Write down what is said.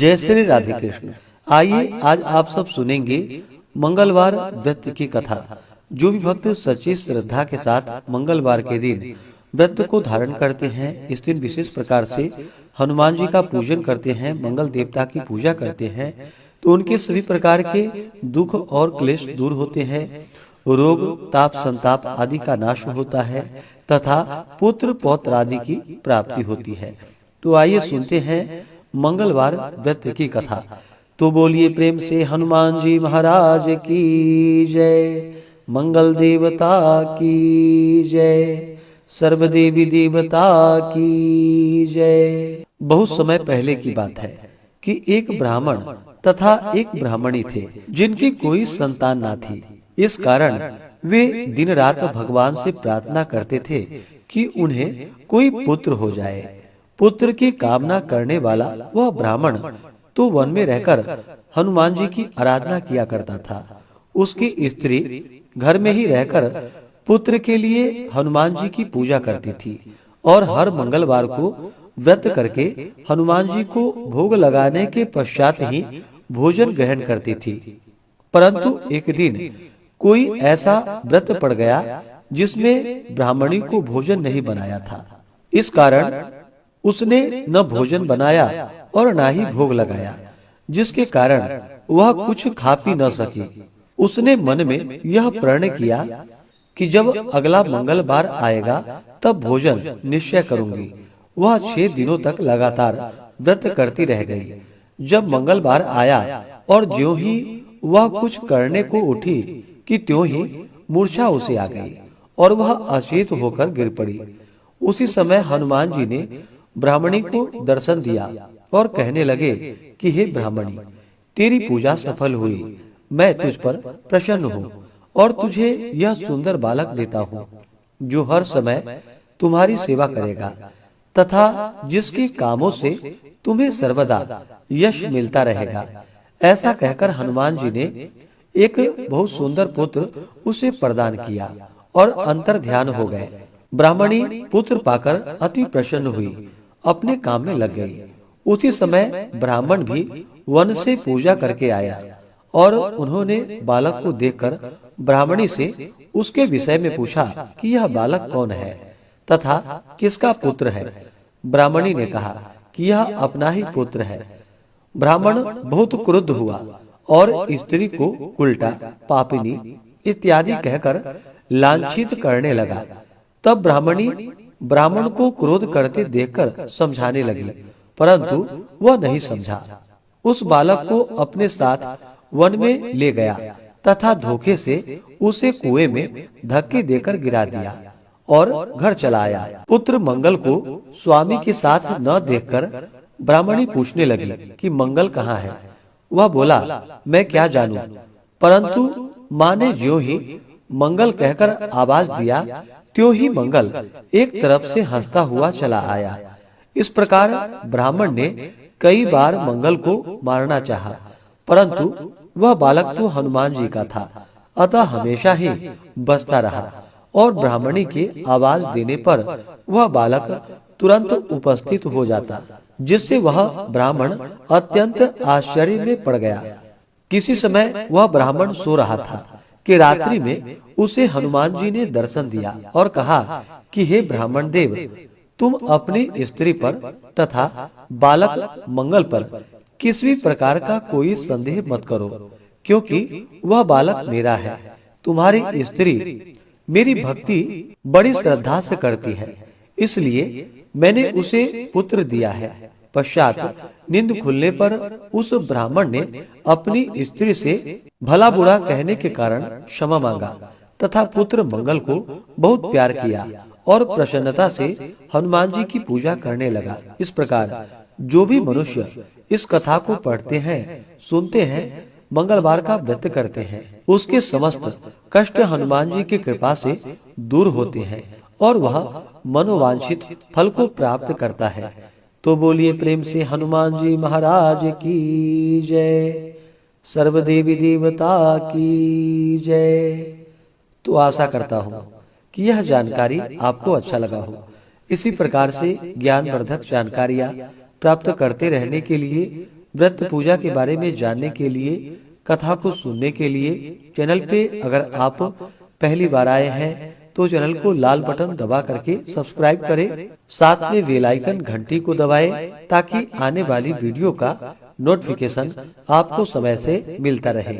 जय श्री राधे कृष्ण। आइए आज आप सब सुनेंगे मंगलवार व्रत की कथा। जो भी भक्त सच्ची श्रद्धा के साथ मंगलवार के दिन व्रत को धारण करते हैं, इस दिन विशेष प्रकार से हनुमान जी का पूजन करते हैं, मंगल देवता की पूजा करते हैं, तो उनके सभी प्रकार के दुख और क्लेश दूर होते हैं, रोग ताप संताप आदि का नाश होता है तथा पुत्र पौत्र आदि की प्राप्ति होती है। तो आइए सुनते हैं मंगलवार व्रत की कथा। तो बोलिए प्रेम से हनुमान जी महाराज की जय, मंगल देवता की जय, सर्वदेवी देवता की जय। बहुत समय पहले की बात है कि एक ब्राह्मण तथा एक ब्राह्मणी थे जिनकी कोई संतान न थी। इस कारण वे दिन रात भगवान से प्रार्थना करते थे कि उन्हें कोई पुत्र हो जाए। पुत्र की कामना करने वाला वह ब्राह्मण तो वन में रहकर हनुमान जी की आराधना किया करता था। उसकी स्त्री घर में ही रहकर पुत्र के लिए हनुमान जी की पूजा करती थी और हर मंगलवार को व्रत करके हनुमान जी को भोग लगाने के पश्चात ही भोजन ग्रहण करती थी। परंतु एक दिन कोई ऐसा व्रत पड़ गया जिसमें ब्राह्मणी को भोजन नहीं बनाया था। इस कारण उसने न भोजन बनाया और न ही भोग लगाया, जिसके कारण वह कुछ खा पी न सकी। उसने मन में यह प्रण किया कि जब अगला मंगलवार आएगा तब भोजन निश्चय करूंगी। वह 6 दिनों तक लगातार व्रत करती रह गई। जब मंगलवार आया और ज्यों ही वह कुछ करने को उठी कि त्यों ही मूर्छा उसे आ गई और वह अचेत होकर गिर पड़ी। उसी समय हनुमान जी ने ब्राह्मणी को दर्शन दिया और कहने लगे कि हे ब्राह्मणी, तेरी पूजा सफल हुई। मैं तुझ पर प्रसन्न हूँ और तुझे यह सुंदर बालक देता हूँ जो हर समय तुम्हारी सेवा करेगा तथा जिसके कामों से तुम्हें सर्वदा यश मिलता रहेगा। ऐसा कहकर हनुमान जी ने एक बहुत सुंदर पुत्र उसे प्रदान किया और अंतर ध्यान हो गए। ब्राह्मणी पुत्र पाकर अति प्रसन्न हुई, अपने काम में लग गई। उसी समय ब्राह्मण भी वन से पूजा करके आया और उन्होंने बालक को देखकर ब्राह्मणी से उसके विषय में पूछा कि यह बालक कौन है तथा किसका पुत्र है। ब्राह्मणी ने कहा कि यह अपना ही पुत्र है। ब्राह्मण बहुत क्रुद्ध हुआ और स्त्री को उल्टा, पापिनी इत्यादि कहकर लांछित करने लगा। तब ब्राह्मणी ब्राह्मण को क्रोध करते देखकर समझाने लगी, परंतु वह नहीं समझा। उस बालक को अपने साथ वन में ले गया तथा धोखे से उसे कुएं में धक्के देकर गिरा दिया और घर चला आया। पुत्र मंगल को स्वामी के साथ न देखकर ब्राह्मणी पूछने लगी कि मंगल कहाँ है। वह बोला, मैं क्या जानूं। परंतु माँ ने ज्यों ही मंगल कहकर आवाज दिया त्यों ही मंगल एक तरफ से हंसता हुआ चला आया। इस प्रकार ब्राह्मण ने कई बार मंगल को मारना चाहा, परंतु वह बालक तो हनुमान जी का था, अतः हमेशा ही बचता रहा और ब्राह्मणी के आवाज देने पर वह बालक तुरंत उपस्थित हो जाता, जिससे वह ब्राह्मण अत्यंत आश्चर्य में पड़ गया। किसी समय वह ब्राह्मण सो रहा था कि रात्रि में उसे हनुमान जी ने दर्शन दिया और कहा कि हे ब्राह्मण देव, तुम अपनी स्त्री पर तथा बालक मंगल पर किसी भी प्रकार का कोई संदेह मत करो, क्योंकि वह बालक मेरा है। तुम्हारी स्त्री मेरी भक्ति बड़ी श्रद्धा से करती है, इसलिए मैंने उसे पुत्र दिया है। पश्चात नींद खुलने पर उस ब्राह्मण ने अपनी स्त्री से भला बुरा कहने के कारण क्षमा मांगा तथा पुत्र मंगल को बहुत प्यार किया और प्रसन्नता से हनुमान जी की पूजा करने लगा। इस प्रकार जो भी मनुष्य इस कथा को पढ़ते हैं, सुनते हैं, मंगलवार का व्रत करते हैं, उसके समस्त कष्ट हनुमान जी की कृपा से दूर होते हैं और वह मनोवांछित फल को प्राप्त करता है। तो बोलिए प्रेम से हनुमान जी महाराज की जय, सर्वदेवी देवता की जय। तो आशा करता हूँ कि यह जानकारी आपको अच्छा लगा हो। इसी प्रकार से ज्ञानवर्धक जानकारियाँ प्राप्त करते रहने के लिए व्रत पूजा के बारे में जानने के लिए, कथा को सुनने के लिए चैनल पे अगर आप पहली बार आए हैं तो चैनल को लाल बटन दबा करके सब्सक्राइब करें, साथ में बेल आइकन घंटी को दबाएं ताकि आने वाली वीडियो का नोटिफिकेशन आपको समय से मिलता रहे।